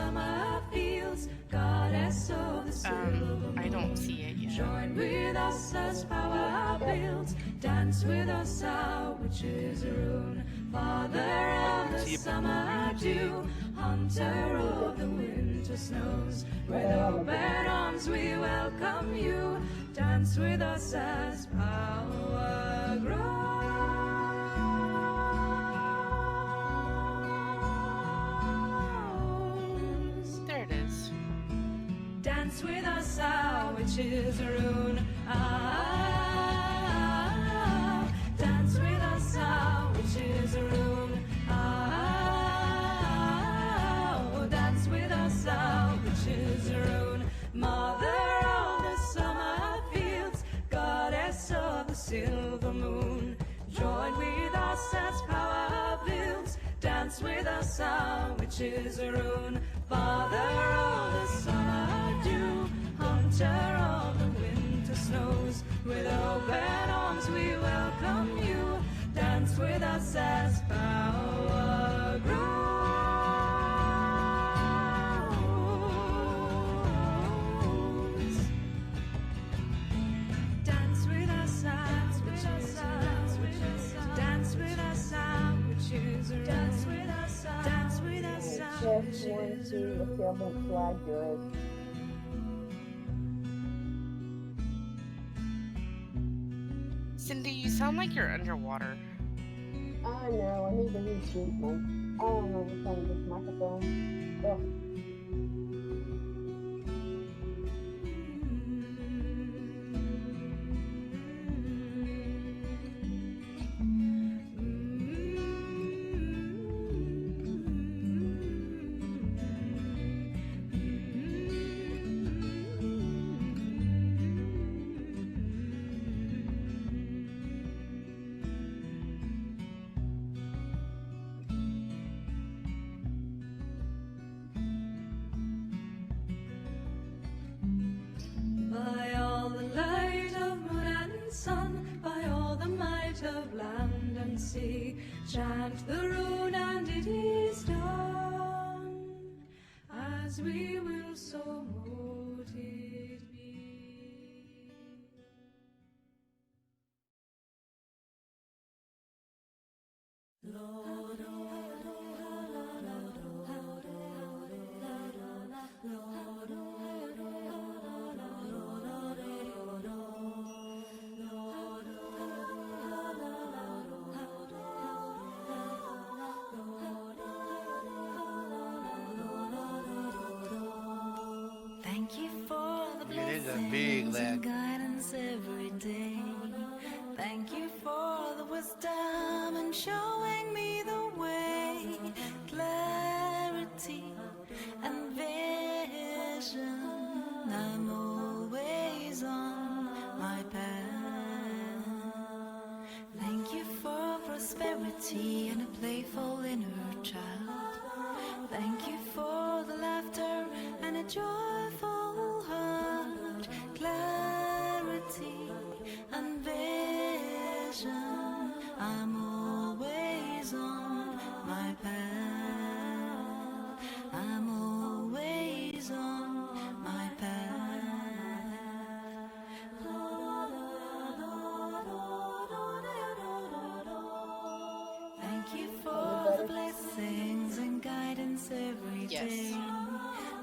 summer fields, goddess of the silver. I don't see it yet. Join with us as power builds, dance with us, our witches rune. Father of the summer dew, hunter of the winter snows. With open arms we welcome you, dance with us as power grows. There it is. Dance with us, our witches rune. Ah, dance with us, our witches rune. Ah, dance with us, our witches rune. Mother of the summer fields, goddess of the silver moon. Join with us as power builds, dance with us, our witches rune. Father of the summer dew, hunter of the winter snows. With open arms we welcome you, dance with us as power grows. Dance with us, our witches, dance with us, dance with us, our witches, dance with us, dance with us, our Just want to see what the other flag is. Cindy, you sound like you're underwater. I know, I need to reshoot one. I don't know what's on this microphone. Ugh. By all the light of moon and sun, by all the might of land and sea, chant the rune and it is done, as we will so mote it be. Lord, thank you for the It is a big blessings lad. and guidance every day. Thank you for the wisdom and showing me the way. Clarity and vision, I'm always on my path. Thank you for prosperity and a playful inner child. Thank you for the laughter and a joyful heart. Clarity and vision, I'm always on my path. I'm always on my path. Thank you for the blessings and guidance every Yes. day.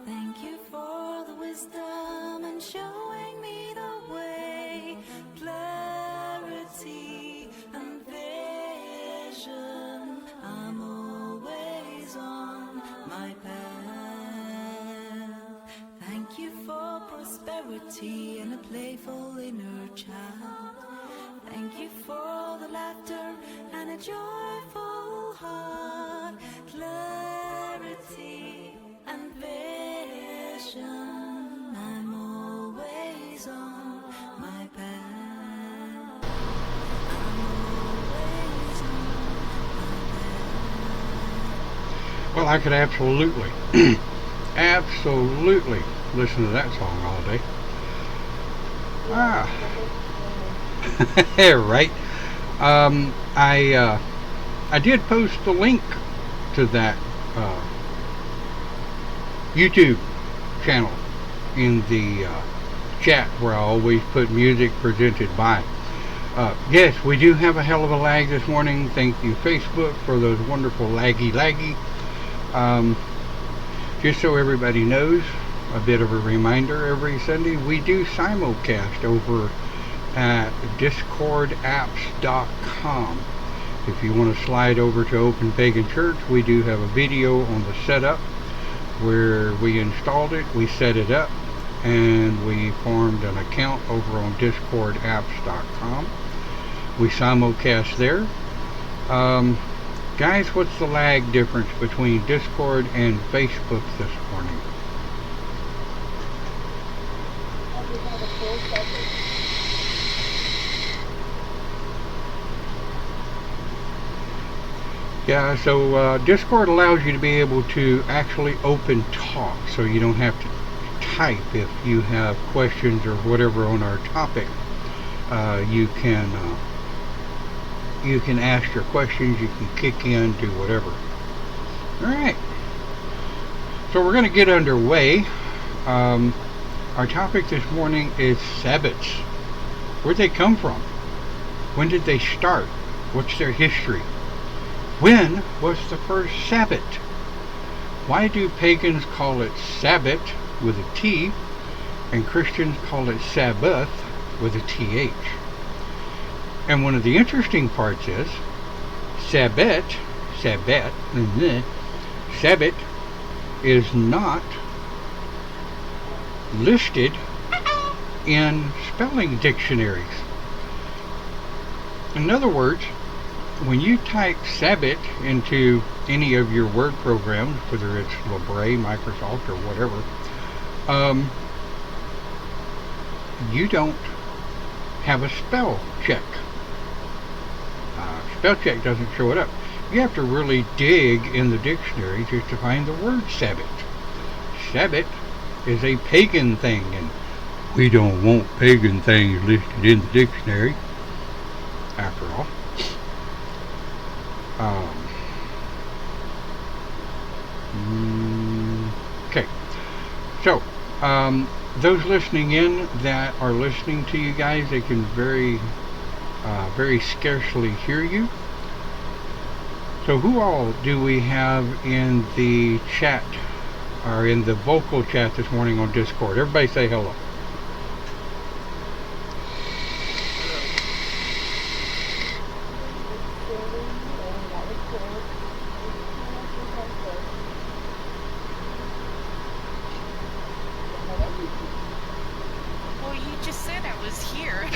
Thank you for the wisdom and showing me the way. Clarity and vision, I'm always on my path. Thank you for prosperity and a playful inner child. Thank you for the laughter and a joyful heart. Clarity and vision, I'm always on my path. I'm always on my path. Well, I could absolutely, absolutely listen to that song all day. Ah. Right. I did post the link to that YouTube channel in the chat, where I always put music presented by. Yes, we do have a hell of a lag this morning. Thank you, Facebook, for those wonderful laggy. Just so everybody knows, a bit of a reminder, every Sunday we do simulcast over at DiscriptionWhere. If you want to slide over to Open Pagan Church, we do have a video on the setup where we installed it, we set it up, and we formed an account over on DiscriptionWhere. We simulcast there. Guys, what's the lag difference between Discord and Facebook this morning? Yeah, so Discord allows you to be able to actually open talk, so you don't have to type if you have questions or whatever on our topic. You can ask your questions, you can kick in, do whatever. Alright, so we're going to get underway. Our topic this morning is Sabbaths. Where'd they come from? When did they start? What's their history? When was the first Sabbath? Why do pagans call it Sabbath with a T, and Christians call it Sabbath with a TH? And one of the interesting parts is, Sabbath is not listed in spelling dictionaries. In other words, when you type Sabbath into any of your word programs, whether it's Libre, Microsoft, or whatever, you don't have a spell check. Spell check doesn't show it up. You have to really dig in the dictionary just to find the word Sabbath. Sabbath is a pagan thing, and we don't want pagan things listed in the dictionary, after all. Okay, so those listening in that are listening to you guys, they can very scarcely hear you. So who all do we have in the chat, or in the vocal chat this morning on Discord? Everybody say hello. Well, you just said I was here.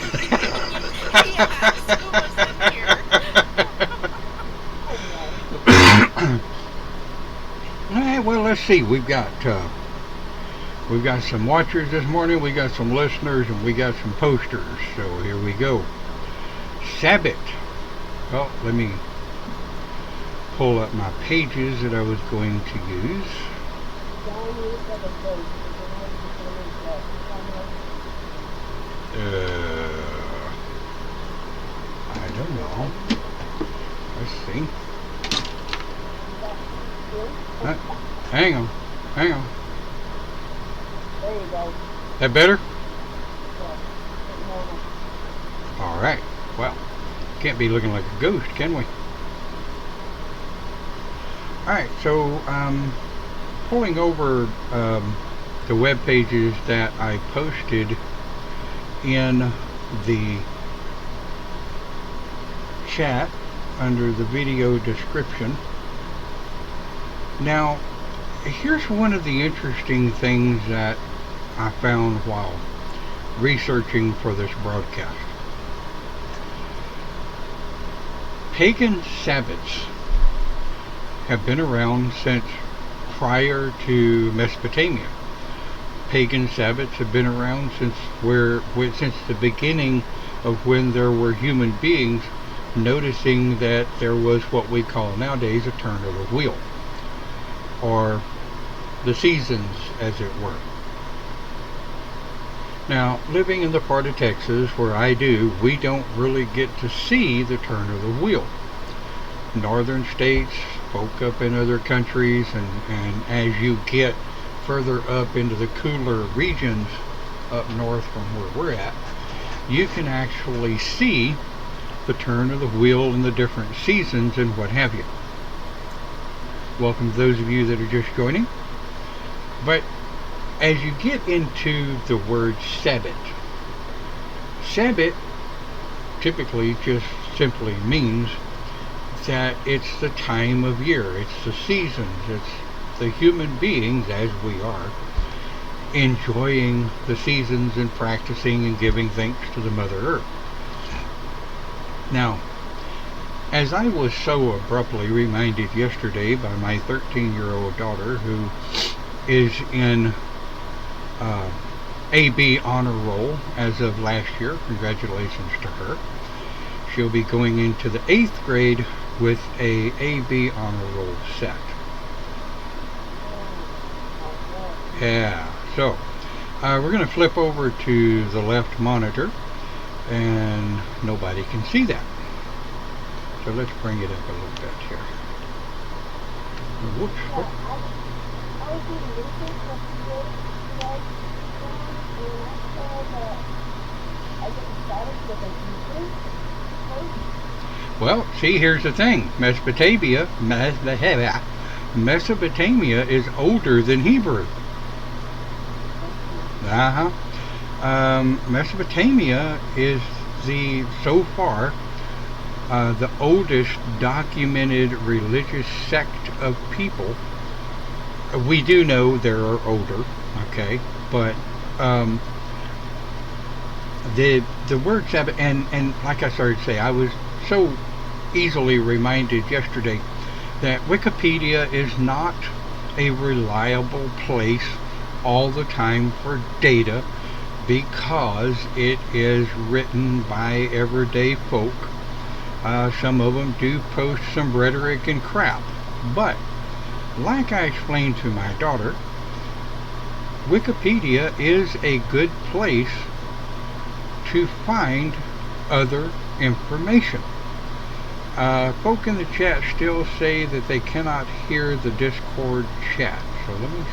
He asked who was in here. Alright, well, let's see. We've got some watchers this morning, we got some listeners, and we got some posters. So here we go. Sabbath. Well, let me pull up my pages that I was going to use. I don't know. Let's see. Hang on. There you go. That better? Alright. Well, can't be looking like a ghost, can we? Alright, so pulling over the web pages that I posted in the chat under the video description. Now, here's one of the interesting things that I found while researching for this broadcast. Pagan Sabbaths have been around since prior to Mesopotamia. Pagan Sabbaths have been around since the beginning of when there were human beings noticing that there was what we call nowadays a turn of the wheel, or the seasons, as it were. Now, living in the part of Texas where I do, we don't really get to see the turn of the wheel. Northern states, folk up in other countries, and as you get further up into the cooler regions up north from where we're at, you can actually see the turn of the wheel and the different seasons and what have you. Welcome to those of you that are just joining. But as you get into the word Sabbath, Sabbath typically just simply means that it's the time of year, it's the seasons, it's the human beings, as we are, enjoying the seasons and practicing and giving thanks to the Mother Earth. Now, as I was so abruptly reminded yesterday by my 13-year-old daughter, who is in AB honor roll as of last year, congratulations to her. She'll be going into the 8th grade with a AB honor roll set. Yeah, so we're going to flip over to the left monitor, and nobody can see that. So let's bring it up a little bit here. Whoops. I was doing research for today, and I saw that I get started with an Easter. Well, see, here's the thing. Mesopotamia is older than Hebrew. Mesopotamia is so far the oldest documented religious sect of people. We do know there are older, okay, but the word Sabbath, and like I started to say, I was so easily reminded yesterday that Wikipedia is not a reliable place all the time for data, because it is written by everyday folk. Some of them do post some rhetoric and crap, but like I explained to my daughter, Wikipedia is a good place to find other information. Folk in the chat still say that they cannot hear the Discord chat, so let me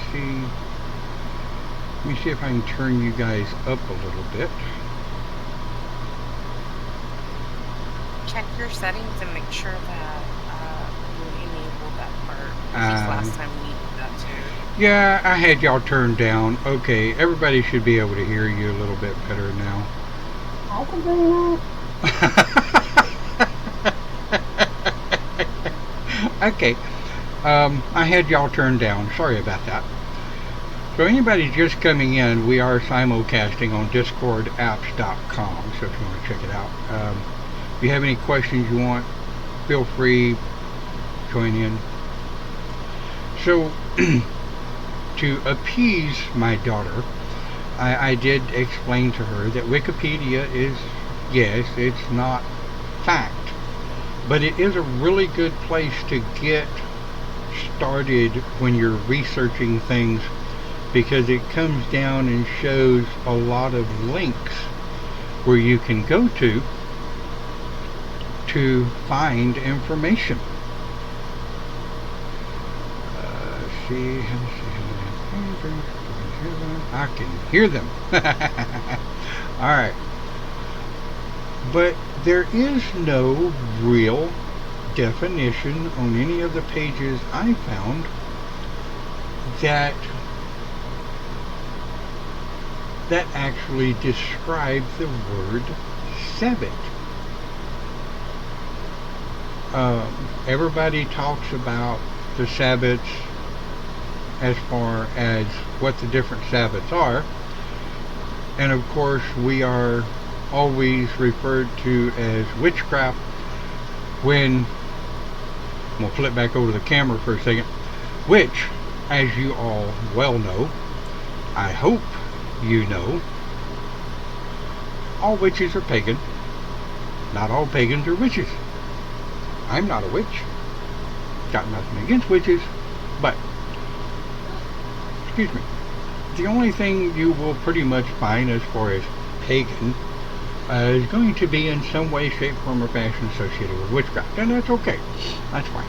see if I can turn you guys up a little bit. Check your settings and make sure that you enable that part. Because last time we did that too. Yeah, I had y'all turned down. Okay, everybody should be able to hear you a little bit better now. I can bring it up. Okay, I had y'all turned down. Sorry about that. So anybody just coming in, we are simulcasting on discordapps.com, so if you want to check it out. If you have any questions you want, feel free, join in. So, to appease my daughter, I did explain to her that Wikipedia is, yes, it's not fact, but it is a really good place to get started when you're researching things, because it comes down and shows a lot of links where you can go to find information. I can hear them. Alright. But there is no real definition on any of the pages I found that actually describe the word Sabbath. Everybody talks about the Sabbaths as far as what the different Sabbaths are, and of course we are always referred to as witchcraft when, we'll flip back over to the camera for a second, which, as you all well know, I hope you know, all witches are pagan. Not all pagans are witches. I'm not a witch. Got nothing against witches, but, excuse me, the only thing you will pretty much find as far as pagan is going to be in some way, shape, form, or fashion associated with witchcraft, and that's okay. That's fine.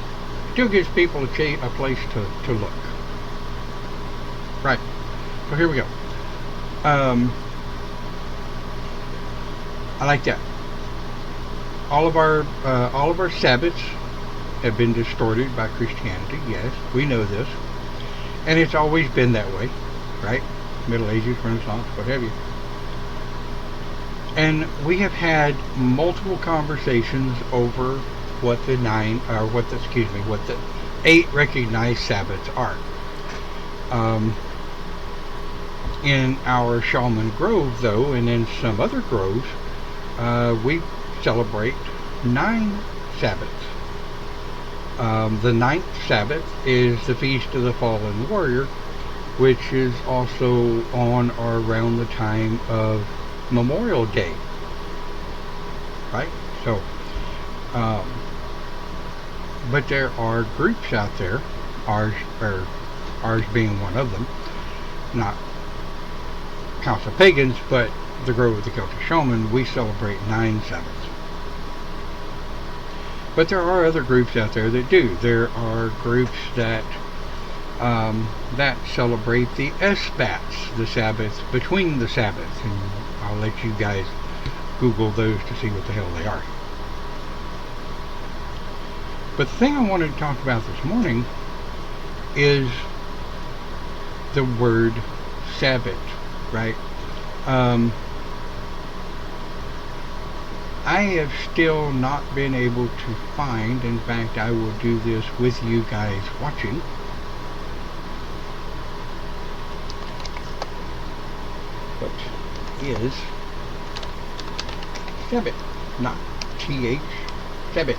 Still gives people a place to look. Right. So here we go. I like that. All of our Sabbaths have been distorted by Christianity. Yes, we know this, and it's always been that way, right? Middle Ages, Renaissance, what have you. And we have had multiple conversations over what the what the 8 recognized Sabbaths are. In our Shaman Grove, though, and in some other groves, we celebrate 9 Sabbaths. The 9th Sabbath is the Feast of the Fallen Warrior, which is also on or around the time of Memorial Day. Right? So, but there are groups out there, ours being one of them, not House of Pagans, but the Grove of the Celtic Shaman, we celebrate 9 Sabbaths. But there are other groups out there that do. There are groups that celebrate the sabbats, the Sabbaths between the Sabbaths, and I'll let you guys Google those to see what the hell they are. But the thing I wanted to talk about this morning is the word Sabbath, right? I have still not been able to find, in fact I will do this with you guys watching, what is Sabbath, not TH, Sabbath.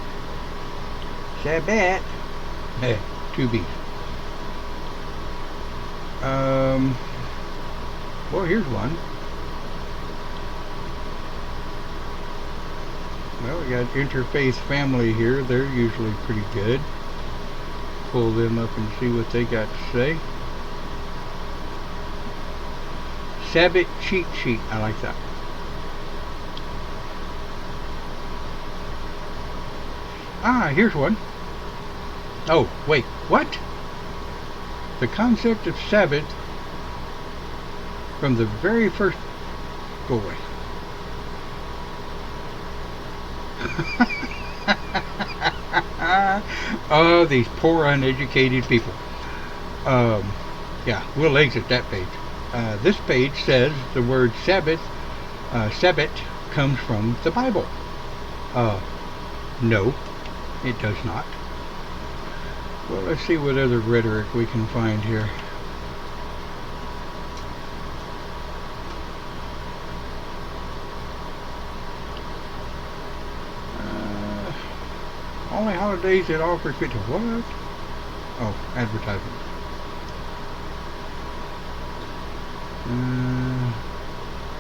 Sabbath, 2 B's. Well, here's one. Well, we got Interfaith Family here. They're usually pretty good. Pull them up and see what they got to say. Sabbath cheat sheet. I like that. Ah, here's one. Oh, wait. What? The concept of Sabbath from the very first... Go away. Oh, these poor uneducated people. Yeah, we'll exit that page. This page says the word Sabbath, Sabbath comes from the Bible. No, it does not. Well, let's see what other rhetoric we can find here. Only holidays that offer fit to what? Oh, advertisement.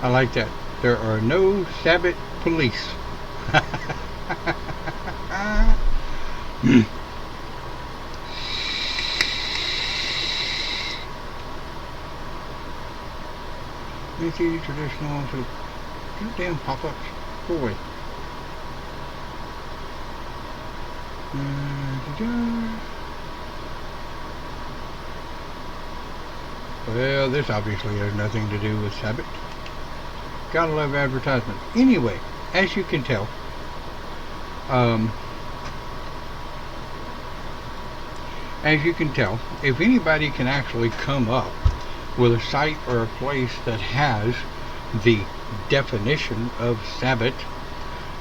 I like that. There are no Sabbath police. It's easy, traditional, so damn pop-ups. Go away. Well, this obviously has nothing to do with Sabbath. Gotta love advertisement. Anyway, as you can tell, if anybody can actually come up with a site or a place that has the definition of Sabbath,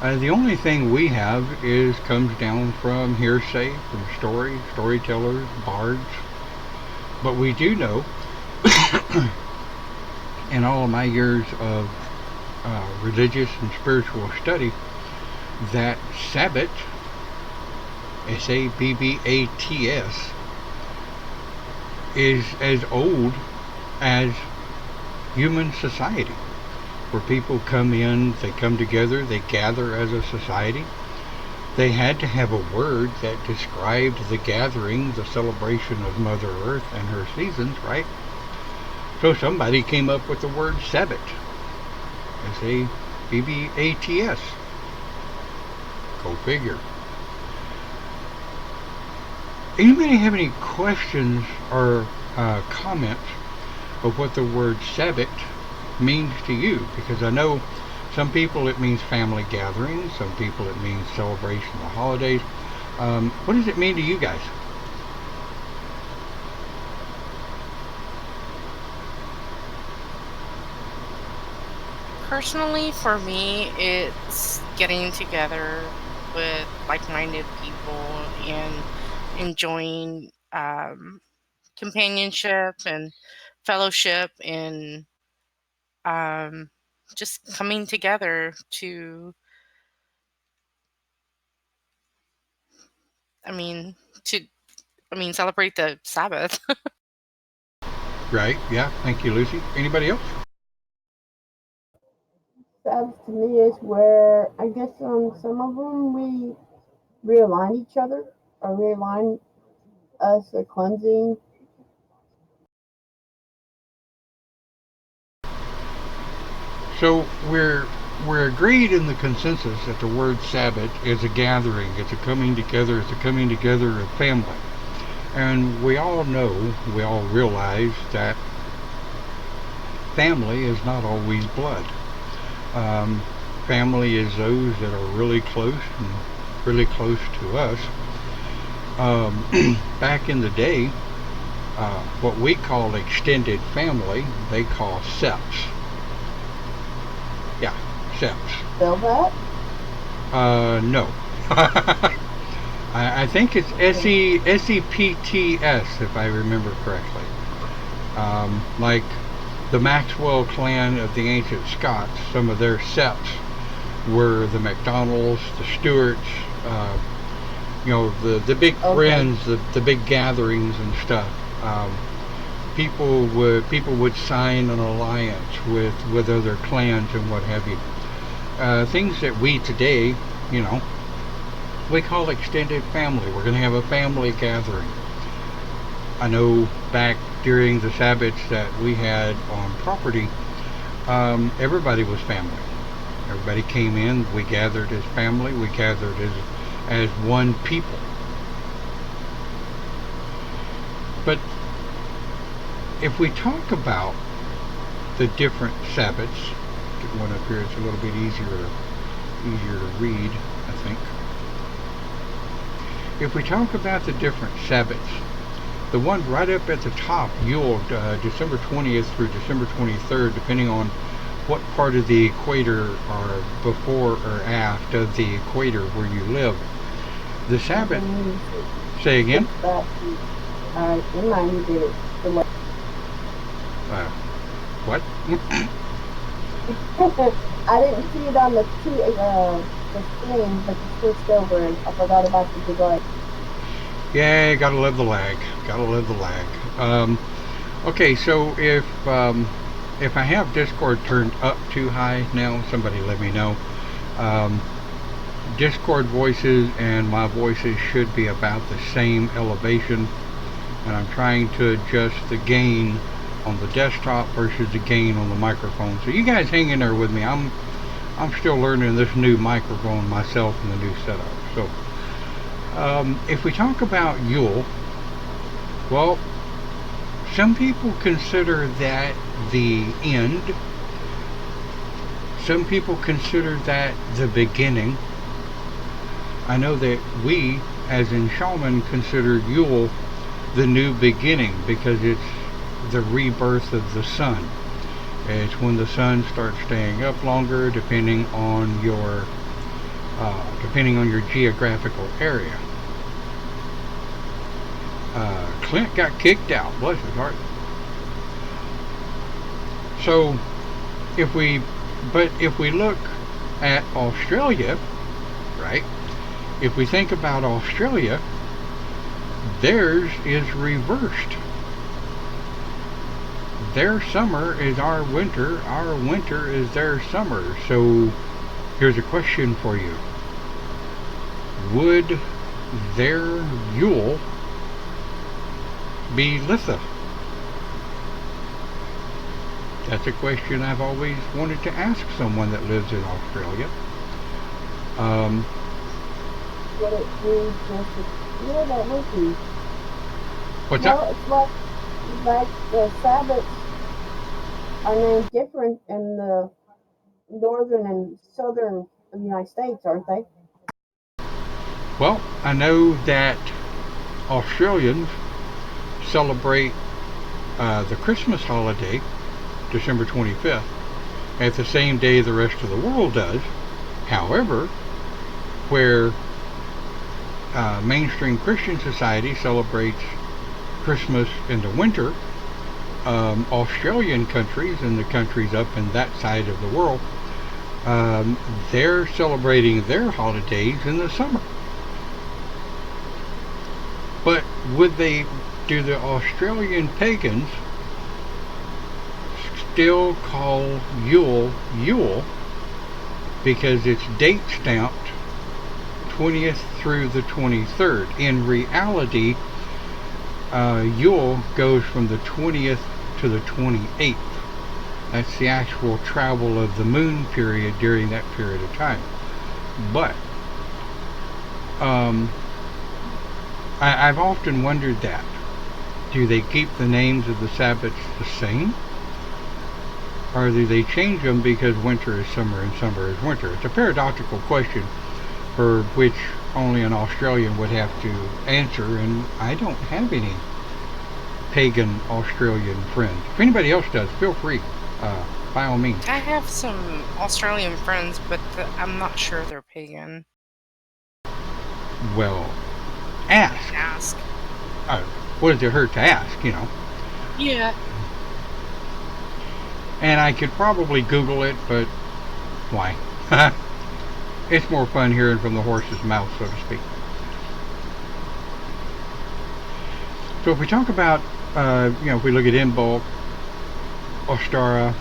the only thing we have comes down from hearsay, from storytellers, bards. But we do know, in all of my years of religious and spiritual study, that Sabbath, S-A-B-B-A-T-S, is as old as human society, where people come in, they come together, they gather as a society. They had to have a word that described the gathering, the celebration of Mother Earth and her seasons, right? So somebody came up with the word Sabbath. S-A-B-B-A-T-S. Go figure. Anybody have any questions or comments of what the word Sabbath means to you, because I know some people it means family gatherings, some people it means celebration of the holidays. What does it mean to you guys? Personally, for me, it's getting together with like-minded people and enjoying companionship and fellowship and um, just coming together to, I mean, to, celebrate the Sabbath. Right, yeah, thank you, Lucy. Anybody else? Sabbaths to me is where I guess on some of them we realign each other or realign us a cleansing. So we're agreed in the consensus that the word Sabbath is a gathering, it's a coming together, it's a coming together of family. And we all know, we all realize that family is not always blood. Family is those that are really close and really close to us. Back in the day, what we call extended family, they call seps. Yeah, seps. Spell that? No. I think it's SEPTS, if I remember correctly. Like the Maxwell clan of the ancient Scots, some of their seps were the MacDonalds, the Stuarts, the big friends, the big gatherings and stuff. People would sign an alliance with other clans and what have you. Things that we today, we call extended family. We're going to have a family gathering. I know back during the Sabbaths that we had on property, everybody was family. Everybody came in, we gathered as family, we gathered as one people. But if we talk about the different Sabbaths, get one up here, it's a little bit easier to read, I think. If we talk about the different Sabbaths, the one right up at the top, Yule, December 20th through December 23rd, depending on what part of the equator or before or after the equator where you live. The Sabbath, say again? Remind me did it. What? I didn't see it on the screen, but you switched over and I forgot about the delay. Yeah, gotta love the lag. Gotta love the lag. Okay, so if I have Discord turned up too high now, somebody let me know. Discord voices and my voices should be about the same elevation, and I'm trying to adjust the gain on the desktop versus the gain on the microphone. So you guys hang in there with me. I'm still learning this new microphone myself and the new setup. So if we talk about Yule, well, some people consider that the end. Some people consider that the beginning. I know that we, as in shaman, consider Yule the new beginning because it's the rebirth of the sun. It's when the sun starts staying up longer, depending on your geographical area. Clint got kicked out, bless his heart. So, if we look at Australia, right? If we think about Australia, theirs is reversed. Their summer is our winter is their summer. So here's a question for you. Would their Yule be Litha? That's a question I've always wanted to ask someone that lives in Australia. Would it be just that would be? What's No, that? it's like the Sabbath are named different in the northern and southern United States, aren't they? Well, I know that Australians celebrate the Christmas holiday, December 25th, at the same day the rest of the world does. However, where mainstream Christian society celebrates Christmas in the winter, Australian countries and the countries up in that side of the world, they're celebrating their holidays in the summer. But do the Australian pagans still call Yule because it's date stamped 20th through the 23rd. In reality, Yule goes from the 20th to the 28th. That's the actual travel of the moon period during that period of time. But I've often wondered that. Do they keep the names of the Sabbaths the same? Or do they change them because winter is summer and summer is winter? It's a paradoxical question for which only an Australian would have to answer, and I don't have any pagan Australian friends. If anybody else does, feel free, by all means. I have some Australian friends, but I'm not sure they're pagan. Well, ask. Ask. What does it hurt to ask, you know? Yeah. And I could probably Google it, but why? It's more fun hearing from the horse's mouth, so to speak. So if we talk about, if we look at Imbolc, Ostara,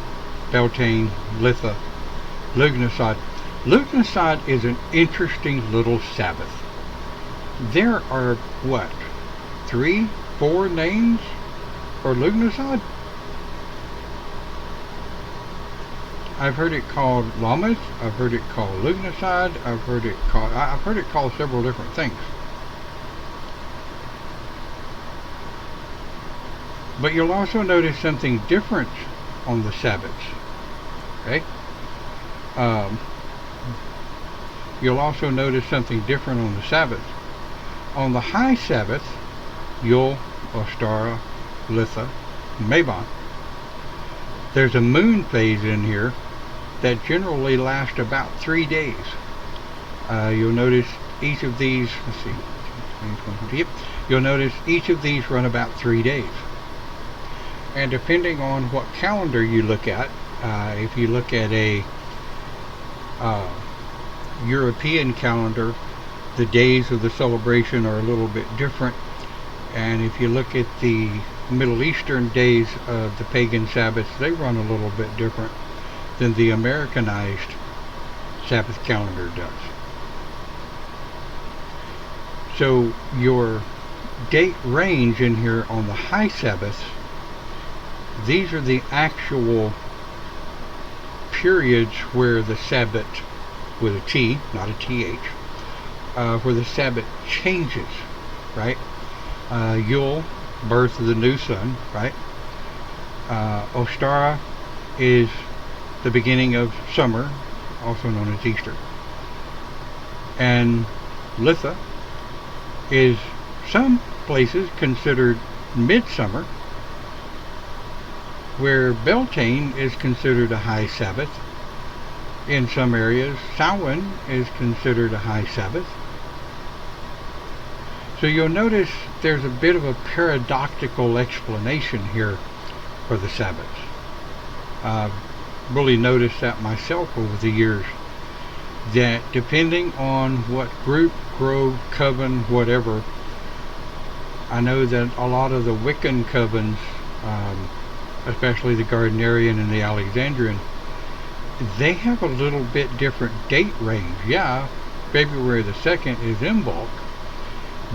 Beltane, Litha, Lughnasadh. Lughnasadh is an interesting little Sabbath. There are, 3, 4 names for Lughnasadh? I've heard it called Lammas, I've heard it called Lughnasadh, I've heard it called several different things. But you'll also notice something different on the Sabbaths. Okay? You'll also notice something different on the Sabbaths. On the high Sabbath, Yule, Ostara, Litha, Mabon, there's a moon phase in here that generally lasts about 3 days. You'll notice each of these, you'll notice each of these run about 3 days. And depending on what calendar you look at, if you look at a European calendar, the days of the celebration are a little bit different. And if you look at the Middle Eastern days of the pagan Sabbaths, they run a little bit different than the Americanized Sabbath calendar does. So your date range in here on the high Sabbaths, these are the actual periods where the Sabbath, with a T, not a TH, where the Sabbath changes, right? Yule, birth of the new sun, right? Ostara is the beginning of summer, also known as Easter. And Litha is some places considered midsummer, where Beltane is considered a high Sabbath. In some areas, Samhain is considered a high Sabbath. So you'll notice there's a bit of a paradoxical explanation here for the Sabbaths. I've really noticed that myself over the years, that depending on what group, grove, coven, whatever, I know that a lot of the Wiccan covens, especially the Gardnerian and the Alexandrian, they have a little bit different date range. Yeah, February the 2nd is Imbolc,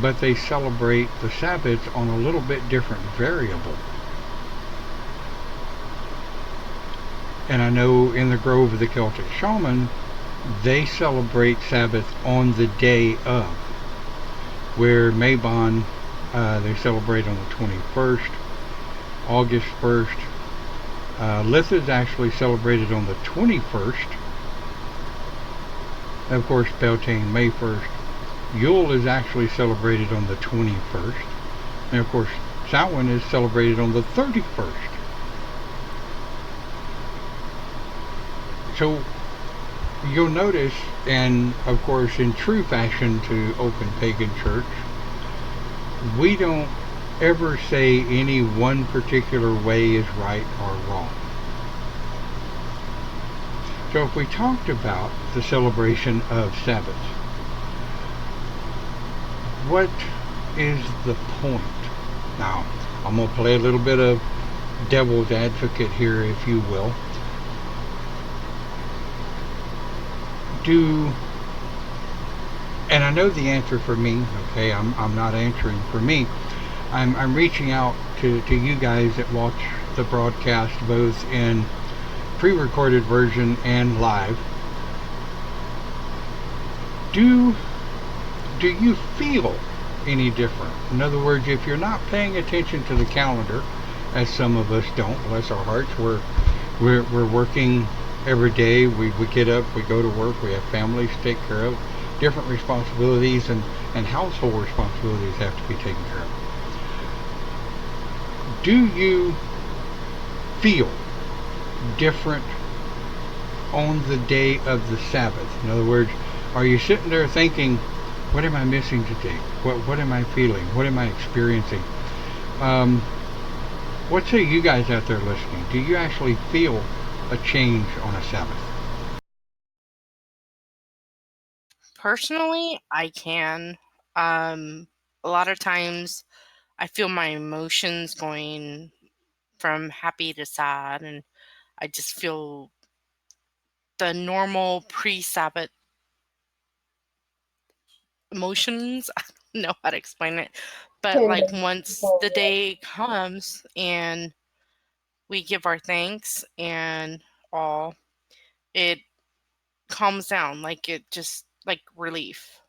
but they celebrate the Sabbaths on a little bit different variable. And I know in the Grove of the Celtic Shaman, they celebrate Sabbath on the day of, where Mabon, they celebrate on the 21st, August 1st, Lith is actually celebrated on the 21st. Of course, Beltane, May 1st. Yule is actually celebrated on the 21st. And of course, Samhain is celebrated on the 31st. So you'll notice, and of course in true fashion to open pagan church, we don't ever say any one particular way is right or wrong. So if we talked about the celebration of Sabbaths, what is the point? Now, I'm going to play a little bit of devil's advocate here, if you will. And I know the answer for me, okay, I'm not answering for me. I'm reaching out to you guys that watch the broadcast both in pre-recorded version and live. Do you feel any different? In other words, if you're not paying attention to the calendar, as some of us don't, bless our hearts, we're working every day. We get up, we go to work, we have families to take care of, different responsibilities and household responsibilities have to be taken care of. Do you feel different on the day of the Sabbath? In other words, are you sitting there thinking, what am I missing today? What am I feeling? What am I experiencing? What say you guys out there listening? Do you actually feel a change on a Sabbath? Personally, I can. A lot of times I feel my emotions going from happy to sad, and I just feel the normal pre-Sabbath emotions. I don't know how to explain it. But like once the day comes and we give our thanks and all, it calms down. Like it just like relief.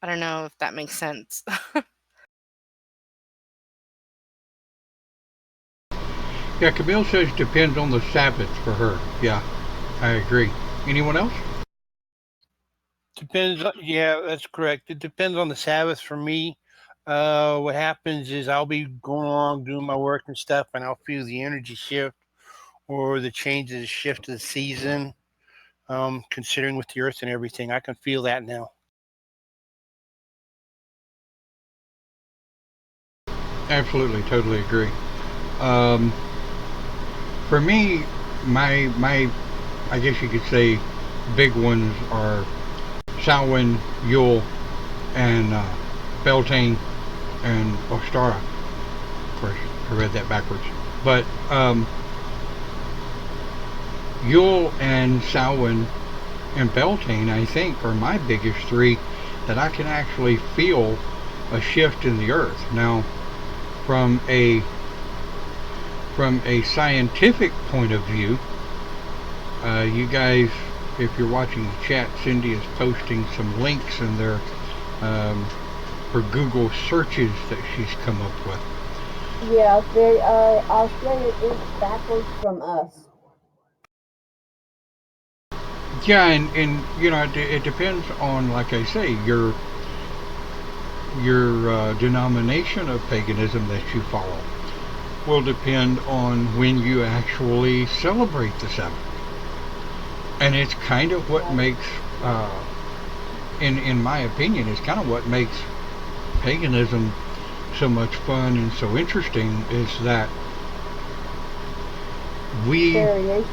I don't know if that makes sense. Yeah, Camille says depends on the Sabbath for her. Yeah, I agree. Anyone else? Depends. Yeah, that's correct. It depends on the Sabbath for me. What happens is I'll be going along doing my work and stuff, and I'll feel the energy shift or the changes, shift of the season. Considering with the earth and everything, I can feel that now. Absolutely, totally agree. For me, my I guess you could say big ones are Samhain, Yule, and Beltane and Ostara. Of course, I read that backwards. But Yule and Samhain and Beltane, I think, are my biggest three that I can actually feel a shift in the earth. Now, from a scientific point of view, you guys, if you're watching the chat, Cindy is posting some links in there for Google searches that she's come up with. Yeah, Australia is backwards from us. Yeah, and you know, it depends on, like I say, your denomination of paganism that you follow will depend on when you actually celebrate the Sabbath. And it's kind of what makes, in my opinion, is kind of what makes paganism so much fun and so interesting, is that we Variation.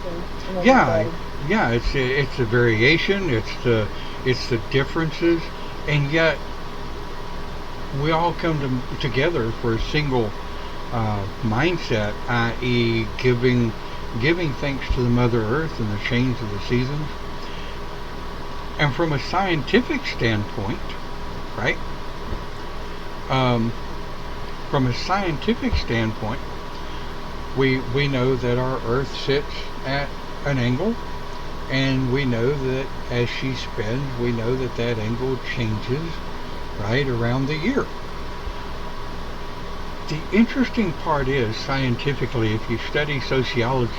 yeah, it's the variation, it's the differences, and yet we all come together for a single mindset, i.e., giving thanks to the Mother Earth and the change of the seasons. And from a scientific standpoint, right? From a scientific standpoint, we know that our Earth sits at an angle, and we know that as she spins, we know that that angle changes right around the year. The interesting part is, scientifically, if you study sociology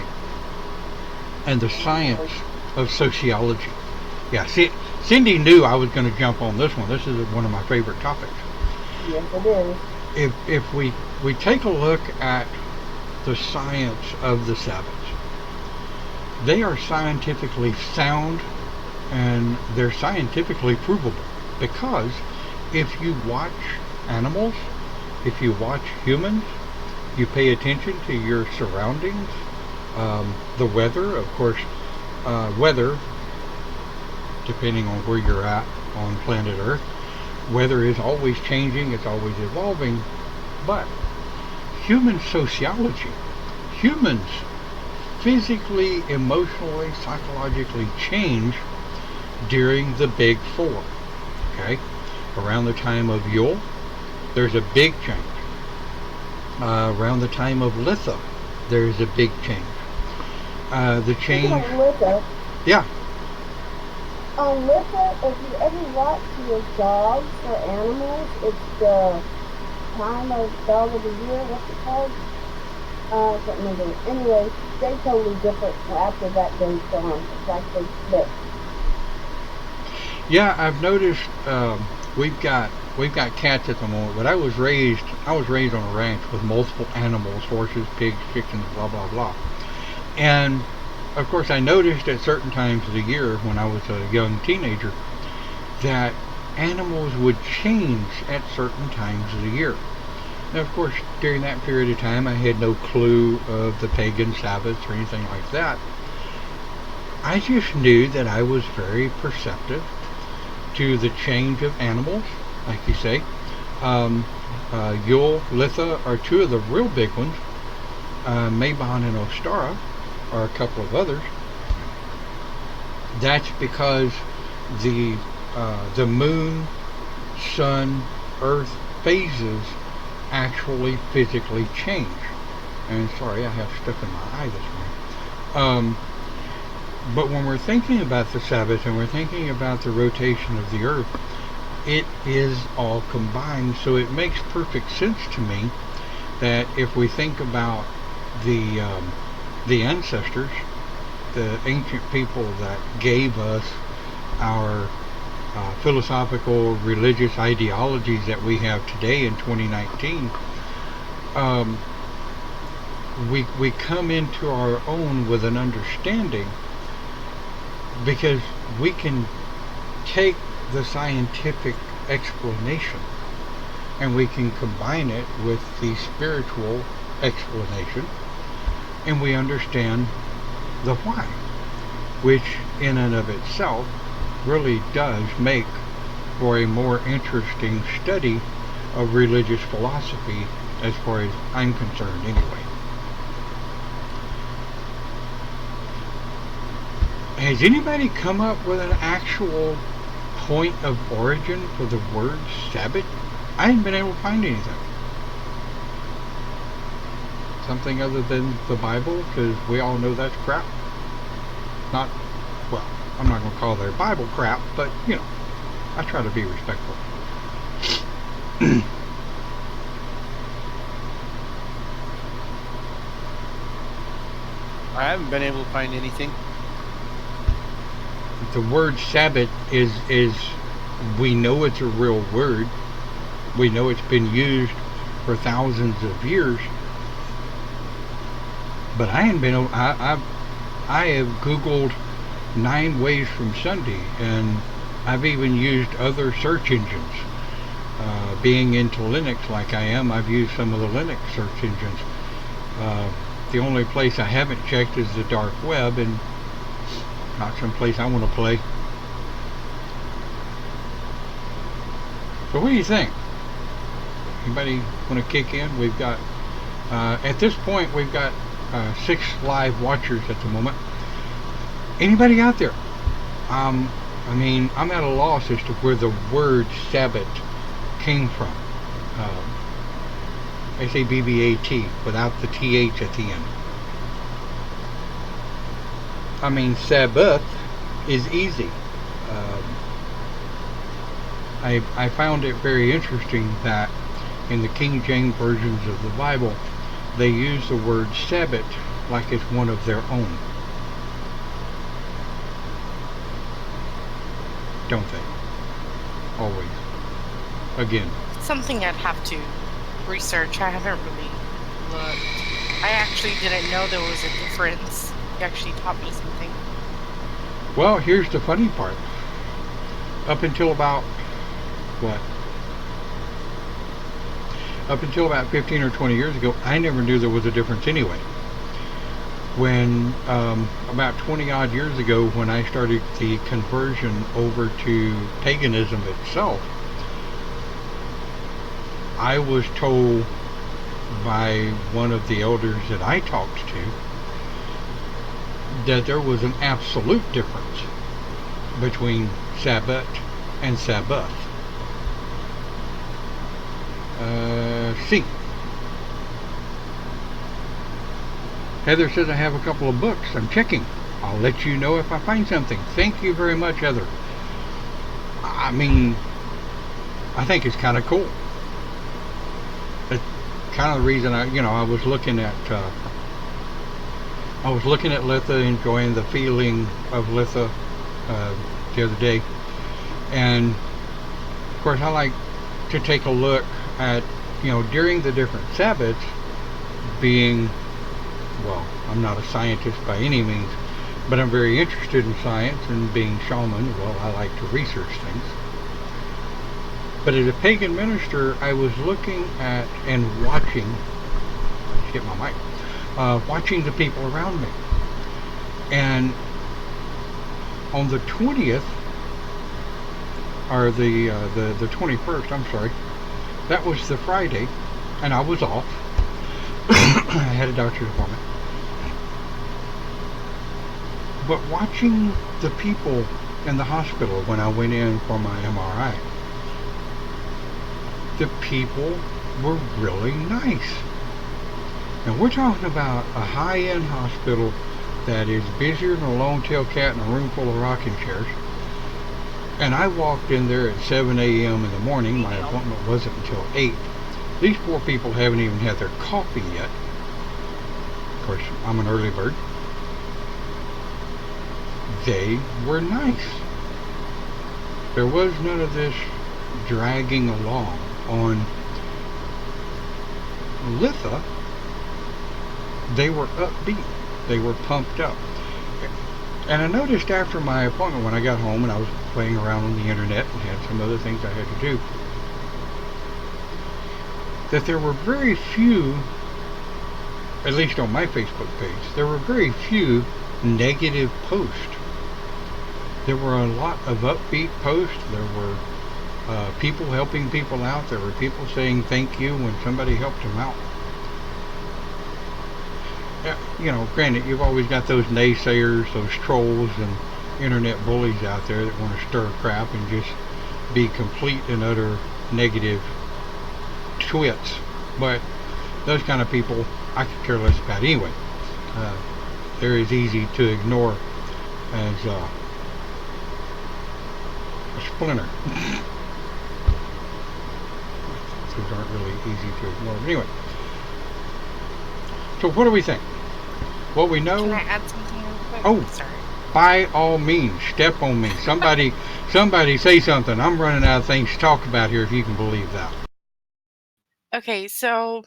and the science of sociology, yeah, see, Cindy knew I was going to jump on this one. This is one of my favorite topics. Yes, it is. If we take a look at the science of the Sabbaths, they are scientifically sound and they're scientifically provable, because if you watch animals, if you watch humans, you pay attention to your surroundings, the weather, of course, weather, depending on where you're at on planet Earth, weather is always changing, it's always evolving, but human sociology, humans physically, emotionally, psychologically change during the Big Four. Okay? Around the time of Yule, there's a big change. Around the time of Litha, there's a big change. The change... On Litha, Yeah. on Litha, if you ever watch your dogs or animals, it's the time of dog of the year, what's it called? I can't remember. Anyway, they're totally different after that goes on. It's like they flip. Yeah, I've noticed we've got cats at the moment, but I was raised on a ranch with multiple animals, horses, pigs, chickens, blah blah blah. And of course I noticed at certain times of the year when I was a young teenager that animals would change at certain times of the year. Now, of course, during that period of time, I had no clue of the pagan Sabbaths or anything like that. I just knew that I was very perceptive to the change of animals, like you say. Yule, Litha are two of the real big ones. Mabon and Ostara are a couple of others. That's because the moon, sun, earth phases actually physically change. And sorry, I have stuff in my eye this morning. But when we're thinking about the Sabbath and we're thinking about the rotation of the earth, it is all combined. So it makes perfect sense to me that if we think about the ancestors, the ancient people that gave us our philosophical, religious ideologies that we have today in 2019, we come into our own with an understanding, because we can take the scientific explanation and we can combine it with the spiritual explanation, and we understand the why, which in and of itself really does make for a more interesting study of religious philosophy, as far as I'm concerned anyway. Has anybody come up with an actual point of origin for the word Sabbath? I haven't been able to find anything. Something other than the Bible, because we all know that's crap. Not, well, I'm not going to call their Bible crap, but, you know, I try to be respectful. I haven't been able to find anything. The word Sabbath is we know it's a real word. We know it's been used for thousands of years. But I haven't been. I have Googled 9 ways from Sunday, and I've even used other search engines. Being into Linux like I am, I've used some of the Linux search engines. The only place I haven't checked is the dark web, and not some place I want to play. So what do you think? Anybody want to kick in? We've got, at this point, we've got 6 live watchers at the moment. Anybody out there? I mean, I'm at a loss as to where the word Sabbath came from. S-A-B-B-A-T, without the T-H at the end. I mean, Sabbath is easy. I found it very interesting that in the King James versions of the Bible, they use the word Sabbath like it's one of their own. Don't they? Always. Again. Something I'd have to research. I haven't really looked. I actually didn't know there was a difference. You actually taught me something. Well, here's the funny part. Up until about, Up until about 15 or 20 years ago, I never knew there was a difference anyway. When, about 20 odd years ago, when I started the conversion over to paganism itself, I was told by one of the elders that I talked to that there was an absolute difference between Sabbat and Sabbath. See. Heather says I have a couple of books. I'm checking. I'll let you know if I find something. Thank you very much, Heather. I mean, I think it's kind of cool. It's kind of the reason I was looking at Litha, enjoying the feeling of Litha the other day, and of course I like to take a look at during the different Sabbaths, being, well, I'm not a scientist by any means, but I'm very interested in science, and being shaman, well, I like to research things. But as a pagan minister, I was looking at and watching, let's get my mic, watching the people around me. And on the 20th, or the 21st, I'm sorry, that was the Friday, and I was off. I had a doctor's appointment. But watching the people in the hospital when I went in for my MRI, the people were really nice. And we're talking about a high-end hospital that is busier than a long-tailed cat in a room full of rocking chairs. And I walked in there at 7 a.m. in the morning. My appointment wasn't until 8. These poor people haven't even had their coffee yet. Of course, I'm an early bird. They were nice. There was none of this dragging along. On Litha, they were upbeat. They were pumped up. And I noticed after my appointment, when I got home and I was playing around on the internet and had some other things I had to do, that there were very few, at least on my Facebook page, there were very few negative posts. There were a lot of upbeat posts. There were people helping people out. There were people saying thank you when somebody helped them out. Granted, you've always got those naysayers, those trolls and internet bullies out there that want to stir crap and just be complete and utter negative twits. But those kind of people I could care less about anyway. They're as easy to ignore as a splinter. Those aren't really easy to ignore. But anyway, so what do we think? What we know. Can I add something real quick? Oh, sorry. By all means, step on me. Somebody say something. I'm running out of things to talk about here, if you can believe that. Okay, so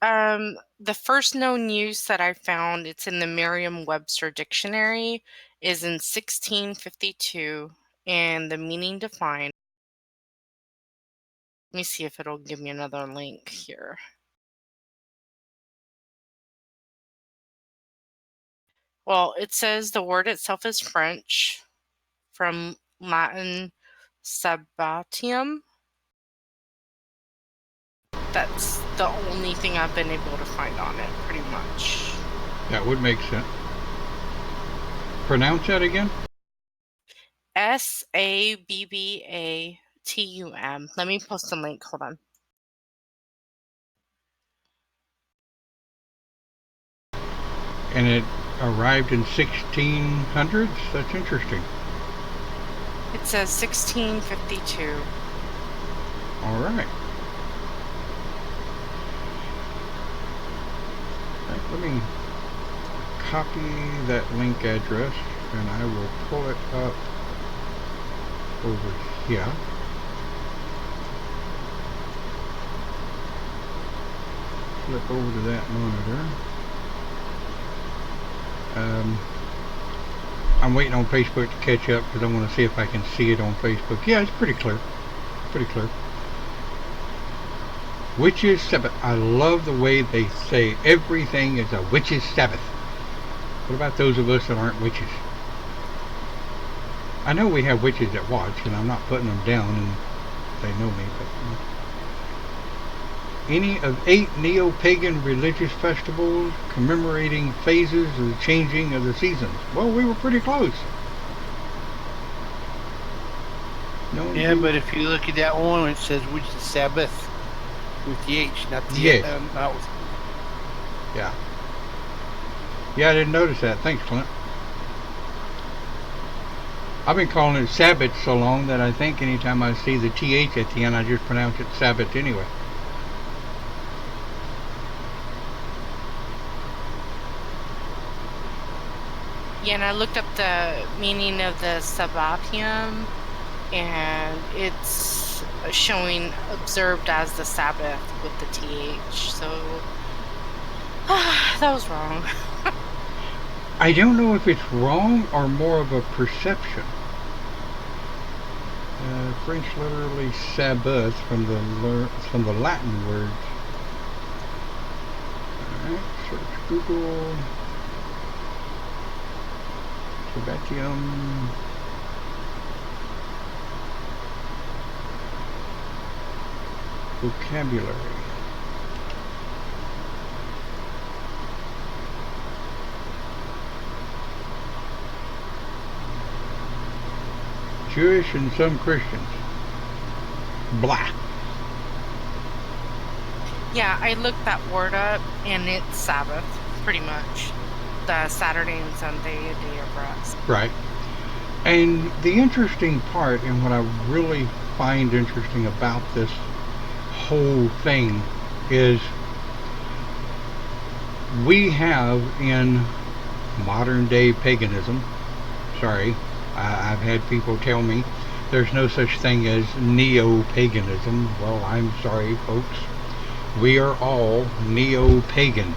the first known use that I found, it's in the Merriam-Webster dictionary, is in 1652, and the meaning defined. Let me see if it'll give me another link here. Well, it says the word itself is French, from Latin sabbatium. That's the only thing I've been able to find on it, pretty much. That would make sense. Pronounce that again? Sabbatum. Let me post a link. Hold on. And it arrived in 1600s? That's interesting. It says 1652. All right. let me copy that link address and I will pull it up over here. Flip over to that monitor. I'm waiting on Facebook to catch up because I want to see if I can see it on Facebook. Yeah, it's pretty clear. Pretty clear. Witches' Sabbath. I love the way they say everything is a witch's Sabbath. What about those of us that aren't witches? I know we have witches that watch, and I'm not putting them down, and they know me, but any of 8 neo-pagan religious festivals commemorating phases of the changing of the seasons. Well, we were pretty close. No, Yeah, but if you look at that one, it says which is Sabbath with the H, not the not with. Yeah. Yeah, I didn't notice that. Thanks, Clint. I've been calling it Sabbaths so long that I think anytime I see the TH at the end, I just pronounce it Sabbath anyway. Yeah, and I looked up the meaning of the Sabbatium, and it's showing observed as the Sabbath with the TH, so that was wrong. I don't know if it's wrong or more of a perception. French literally Sabbath from the Latin words. Alright, search Google. Sabbatium. Vocabulary. Jewish and some Christians. Blah. Yeah, I looked that word up, and it's Sabbath, pretty much. The Saturday and Sunday, a day of rest. Right. And the interesting part, and what I really find interesting about this whole thing, is we have in modern day paganism, sorry, I've had people tell me there's no such thing as neo-paganism. Well, I'm sorry, folks. We are all neo-pagan.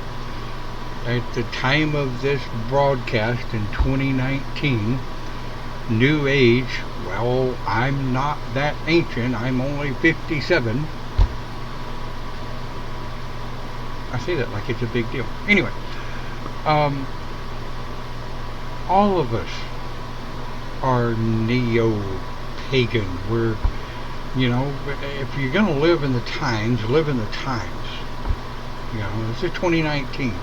At the time of this broadcast in 2019, New Age, well, I'm not that ancient. I'm only 57. I say that like it's a big deal. Anyway, all of us are neo-pagan. We're, you know, if you're going to live in the times, live in the times. You know, this is 2019.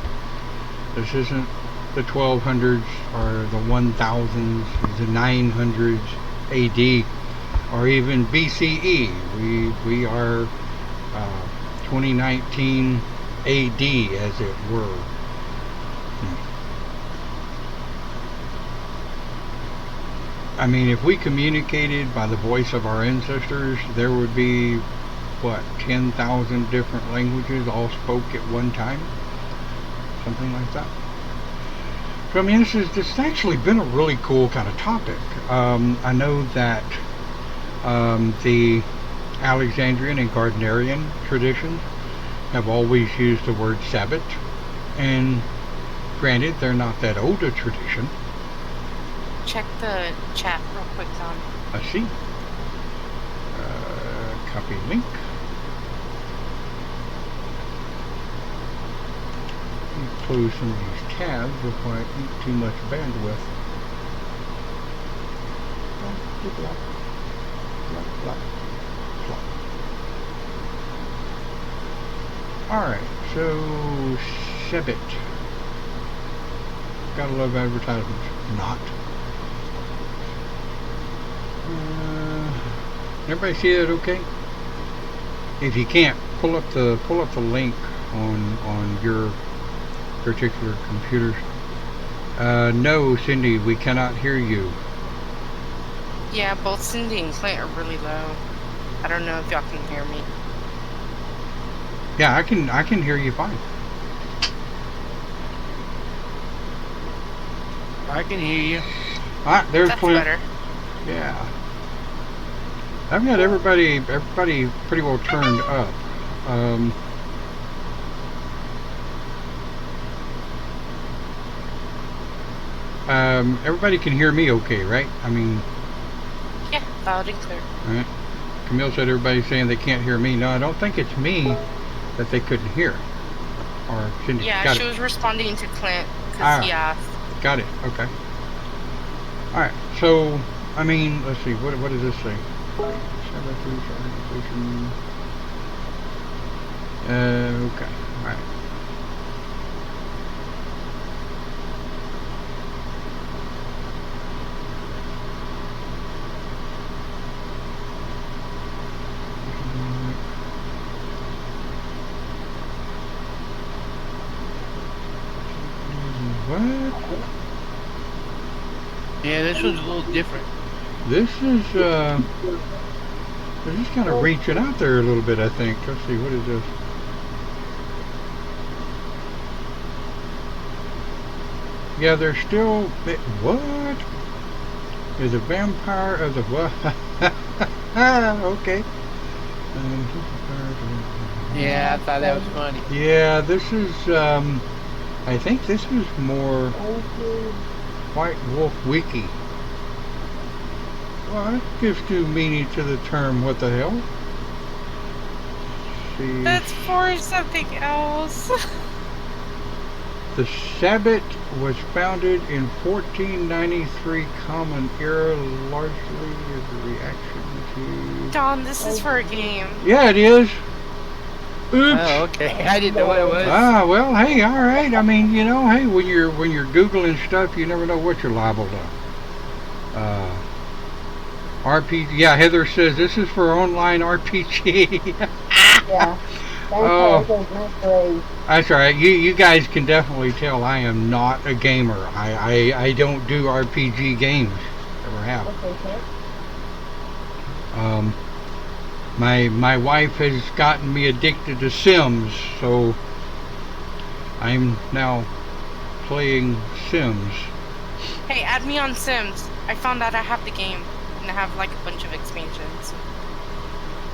This isn't the 1200s or the 1000s, the 900s AD, or even BCE. We are 2019 AD, as it were. I mean, if we communicated by the voice of our ancestors, there would be, what, 10,000 different languages all spoke at one time? Something like that. So, I mean, this has actually been a really cool kind of topic. I know that the Alexandrian and Gardnerian traditions have always used the word Sabbath, and granted, they're not that old a tradition. Check the chat real quick, Tom. I see. Copy link. Close some of these tabs before I eat too much bandwidth. Alright, so Sabbath. Gotta love advertisements. Not. Everybody see that okay? If you can't, pull up the link on your particular computers. No, Cindy, we cannot hear you. Yeah, both Cindy and Clint are really low. I don't know if y'all can hear me. Yeah, I can hear you fine. I can hear you. There's That's Clint. better. Yeah. I've got everybody pretty well turned up. Everybody can hear me okay, right? I mean, Yeah, loud and clear. all right. Camille said everybody's saying they can't hear me. No, I don't think it's me that they couldn't hear. Or Cindy. Yeah, Got she it. was responding to Clint because he asked. Got it. Okay. All right. So, I mean, let's see. What does this say? Sabbaths organization. Okay. All right. What? Yeah, this one's a little different. This is they're just kind of reaching out there a little bit, I think. Let's see, what is this? Yeah, they're still what? Is a vampire of the what? Okay. Yeah, I thought that was funny. Yeah, this is I think this is more White Wolf Wiki. Well, that gives new meaning to the term what the hell? See. That's for something else. The Sabbath was founded in 1493 Common Era, largely as a reaction to... Don, this is for a game. Yeah, it is. Oops. Oh, okay. I didn't know what it was. Ah, well, hey, all right. I mean, you know, hey, when you're Googling stuff, you never know what you're liable to. RPG. Yeah, Heather says this is for online RPG. Yeah. Oh. Great. That's all right. You guys can definitely tell I am not a gamer. I don't do RPG games. Never have. Okay. My wife has gotten me addicted to Sims, so I'm now playing Sims. Hey, add me on Sims. I found out I have the game and I have like a bunch of expansions.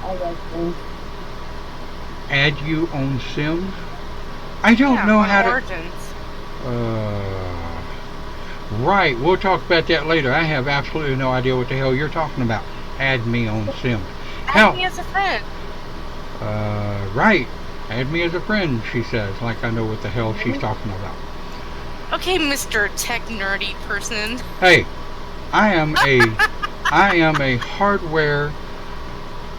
I like Sims. Add you on Sims? I don't know on how Origins. to. Right. We'll talk about that later. I have absolutely no idea what the hell you're talking about. Add me on Sims. Add me as a friend. Right. Add me as a friend, she says, like I know what the hell she's talking about. Okay, Mr. Tech Nerdy person. Hey, I am a hardware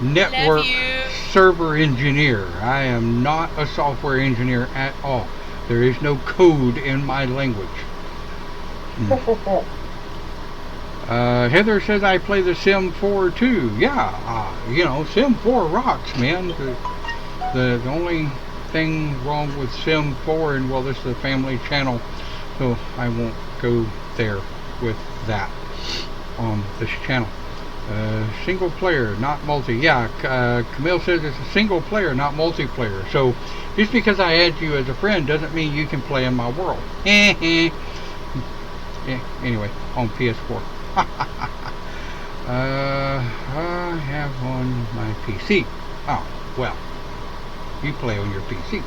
network Love you. server engineer. I am not a software engineer at all. There is no code in my language. Heather says I play the Sim 4 too. Yeah, you know, Sim 4 rocks, man. The only thing wrong with Sim 4, and well, this is a family channel, so I won't go there with that on this channel. Single player, not multi. Yeah, Camille says it's a single player, not multiplayer. So just because I add you as a friend doesn't mean you can play in my world. Yeah, anyway, on PS4. I have on my PC. Oh, well, you play on your PC.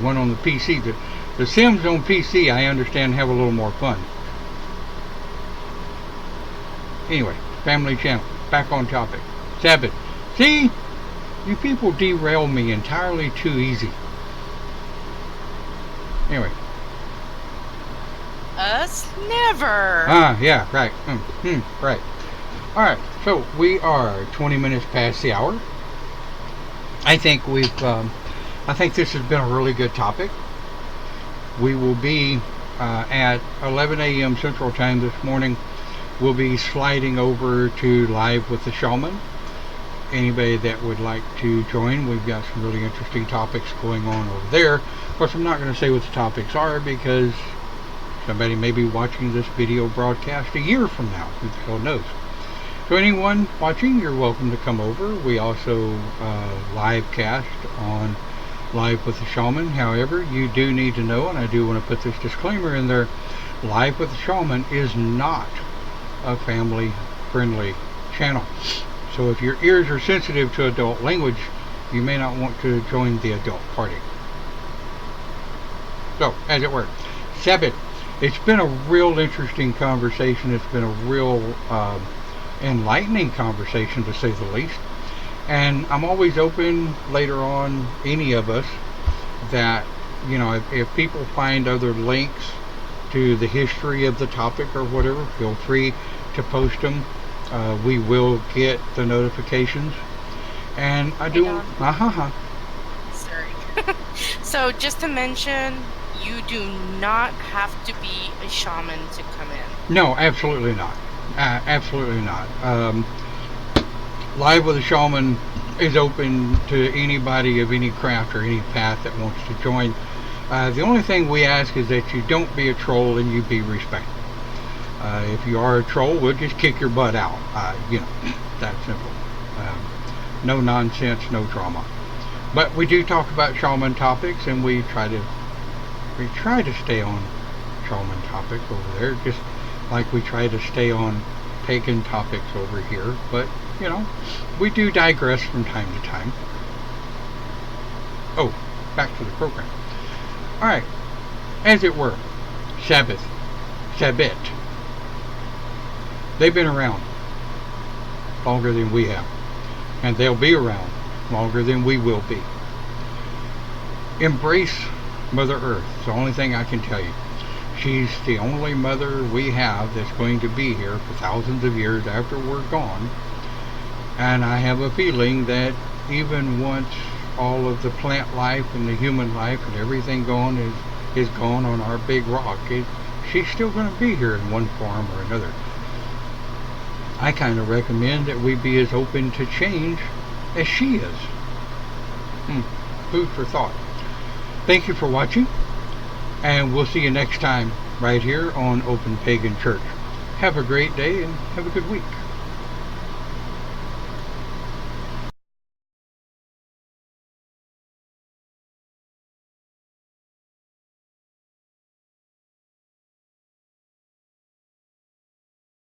One on the PC. The Sims on PC, I understand, have a little more fun. Anyway, family channel. Back on topic. Sabbath. See? You people derail me entirely too easy. Anyway. Us? Never. Yeah, right. Right. Alright, so we are 20 minutes past the hour. I think I think this has been a really good topic. We will be at 11 a.m. Central Time this morning. We'll be sliding over to Live with the Shaman. Anybody that would like to join, we've got some really interesting topics going on over there. Of course, I'm not going to say what the topics are because somebody may be watching this video broadcast a year from now. Who the hell knows? So anyone watching, you're welcome to come over. We also live cast on Live with the Shaman. However, you do need to know, and I do want to put this disclaimer in there, Live with the Shaman is not a family-friendly channel. So if your ears are sensitive to adult language, you may not want to join the adult party. So, as it were, Sabbath. It's been a real interesting conversation. It's been a real enlightening conversation, to say the least. And I'm always open later on, any of us, that, you know, if people find other links to the history of the topic or whatever, feel free to post them. We will get the notifications. And I do... Sorry. So just to mention, you do not have to be a shaman to come in. No, absolutely not. Absolutely not. Live with a Shaman is open to anybody of any craft or any path that wants to join. The only thing we ask is that you don't be a troll and you be respectful. If you are a troll, we'll just kick your butt out. You know, that simple. No nonsense, no drama. But we do talk about shaman topics, and we try to stay on shaman topics over there, just like we try to stay on pagan topics over here. But, you know, we do digress from time to time. Oh, back to the program. Alright, as it were, Sabbath. They've been around longer than we have, and they'll be around longer than we will be. Embrace Mother Earth. It's the only thing I can tell you. She's the only mother we have that's going to be here for thousands of years after we're gone. And I have a feeling that even once all of the plant life and the human life and everything gone is gone on our big rock, she's still going to be here in one form or another. I kind of recommend that we be as open to change as she is. Food for thought. Thank you for watching, and we'll see you next time right here on Open Pagan Church. Have a great day and have a good week.